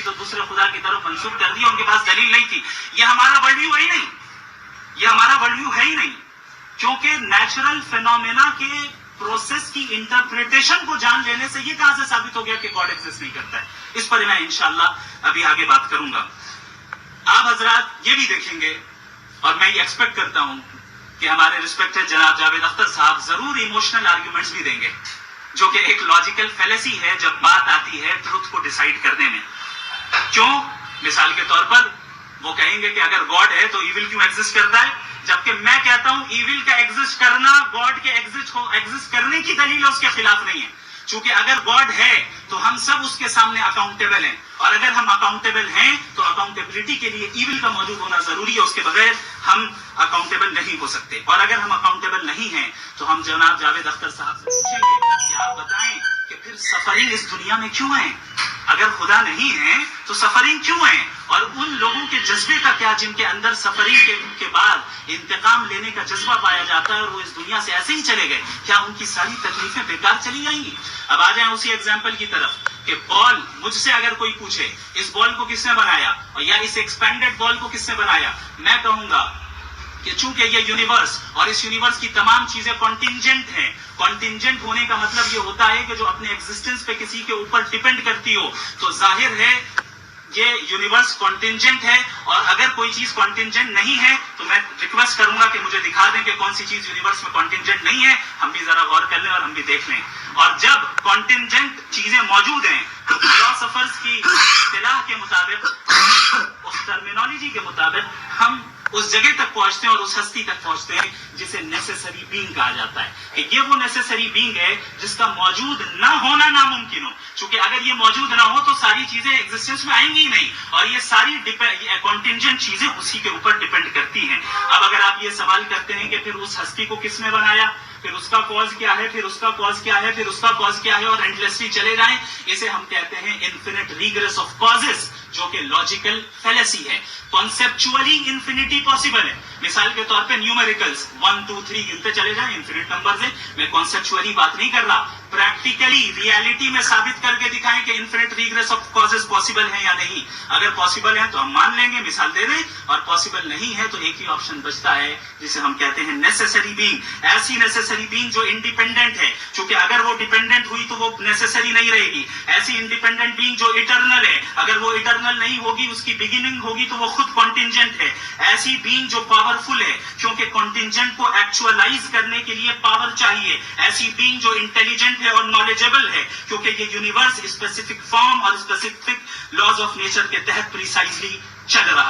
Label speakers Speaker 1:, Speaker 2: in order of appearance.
Speaker 1: تو دوسرے خدا کی طرف منسوخ کر دیا, ان کے پاس دلیل نہیں تھی. یہ ہمارا ورلڈ ویو ہے ہی نہیں, یہ ہمارا ورلڈ ویو ہے ہی نہیں, کیونکہ نیچرل فینومینا کے پروسیس کی انٹرپریٹیشن کو جان لینے سے یہ کہاں سے ثابت ہو گیا کہ گاڈ ایگزسٹ نہیں کرتا ہے. اس پر میں انشاءاللہ ابھی آگے بات کروں گا. آپ حضرات یہ بھی دیکھیں گے, اور میں یہ ایکسپیکٹ کرتا ہوں کہ ہمارے ریسپیکٹڈ جناب جاوید اختر صاحب ضرور ایموشنل آرگیومنٹس بھی دیں گے, جو کہ ایک لاجیکل فیلیسی ہے جب بات آتی ہے ٹروتھ کو ڈیسائیڈ کرنے میں. کیوں؟ مثال کے طور پر وہ کہیں گے کہ اگر گاڈ ہے تو ایول کیوں ایگزسٹ کرتا ہے, جبکہ میں کہتا ہوں ایول کا ایگزسٹ کرنا گاڈ کے ایگزسٹ کرنے کی دلیل اس کے خلاف نہیں ہے. چونکہ اگر گاڈ ہے تو ہم سب اس کے سامنے اکاؤنٹیبل ہیں, اور اگر ہم اکاؤنٹیبل ہیں تو اکاؤنٹیبلٹی کے لیے ایول کا موجود ہونا ضروری ہے, اس کے بغیر ہم اکاؤنٹیبل نہیں ہو سکتے. اور اگر ہم اکاؤنٹیبل نہیں ہیں تو ہم جناب جاوید اختر صاحب سے پوچھیں گے کہ آپ بتائیں کہ پھر سفرنگ اس دنیا میں کیوں ہے؟ اگر خدا نہیں ہے تو سفرنگ کیوں ہے؟ اور ان لوگوں کے جذبے کا کیا جن کے اندر سفرنگ کے بعد انتقام لینے کا جذبہ پایا جاتا ہے اور وہ اس دنیا سے ایسے ہی چلے گئے, کیا ان کی ساری تکلیفیں بیکار چلی جائیں گی؟ اب آ جائیں اسی ایگزامپل کی طرف کہ بال, مجھ سے اگر کوئی پوچھے اس بال کو کس نے بنایا اور یا اس ایکسپینڈڈ بال کو کس نے بنایا, میں کہوں گا کہ چونکہ یہ یونیورس اور اس یونیورس کی تمام چیزیں کانٹینجنٹ ہیں. کانٹینجنٹ ہونے کا مطلب یہ ہوتا ہے کہ جو اپنے ایگزسٹنس پہ کسی کے اوپر ڈیپینڈ کرتی ہو, تو ظاہر ہے یہ یونیورس کانٹینجنٹ ہے. اور اگر کوئی چیز کانٹینجنٹ نہیں ہے تو میں ریکویسٹ کروں گا کہ مجھے دکھا دیں کہ کون سی چیز یونیورس میں کانٹینجنٹ نہیں ہے, ہم بھی ذرا غور کر لیں اور ہم بھی دیکھ لیں. اور جب کانٹینجنٹ چیزیں موجود ہیں تو فلاسفرز کی اصطلاح کے مطابق, اس ٹرمینالوجی کے مطابق ہم اس جگہ تک پہنچتے ہیں اور اس ہستی تک پہنچتے ہیں جسے نیسیسری بینگ کہا جاتا ہے. کہ یہ وہ نیسیسری بینگ ہے جس کا موجود نہ ہونا ناممکن ہو, چونکہ اگر یہ موجود نہ ہو تو ساری چیزیں ایگزسٹنس میں آئیں گی نہیں, اور یہ ساری کانٹینجنٹ چیزیں اسی کے اوپر ڈیپینڈ کرتی ہیں. اب اگر آپ یہ سوال کرتے ہیں کہ پھر اس ہستی کو کس نے بنایا, پھر اس کا کاز کیا ہے, پھر اس کا کاز کیا ہے, پھر اس کا کاز کیا ہے, اور اینڈلیسلی چلے جائیں, اسے ہم کہتے ہیں انفینٹ ریگریس آف کازز, جو کہ لاجیکل فیلیسی ہے. کانسیپچولی انفینٹی پاسبل ہے. مثال کے طور پہ نیومیریکلز 1 2 3 گنتے چلے جائیں, انفینٹ نمبرز ہیں. میں کانسیپچولی بات نہیں کر رہا, پریکٹیکلی ریالٹی میں ثابت کر کے دکھائیں کہ infinite regress of causes possible ہیں یا نہیں. اگر پاسبل ہیں تو ہم مان لیں گے, مثال دے دیں, اور پاسبل نہیں ہے تو ایک ہی آپشن بچتا ہے جسے ہم کہتے ہیں نیسیسری بینگ. ایسی نیسیسری بینگ جو انڈیپینڈنٹ ہے, چونکہ اگر وہ ڈیپینڈنٹ ہوئی تو وہ نیسیسری نہیں رہے گی. ایسی انڈیپینڈنٹ بینگ جو اٹرنل ہے, اگر وہ اٹرنل نہیں ہوگی, اس کی بگننگ ہوگی تو وہ خود کانٹینجنٹ ہے. ایسی بینگ جو پاورفل ہے, کیونکہ کانٹینجنٹ کو ایکچوالائز کرنے کے لیے پاور چاہیے. ایسی بینگ جو انٹیلیجنٹ ہے اور نالجبل ہے, کیونکہ یہ یونیورس اسپیسیفک فارم اور اسپیسیفک لاز آف نیچر کے تحت پریسائزلی چل رہا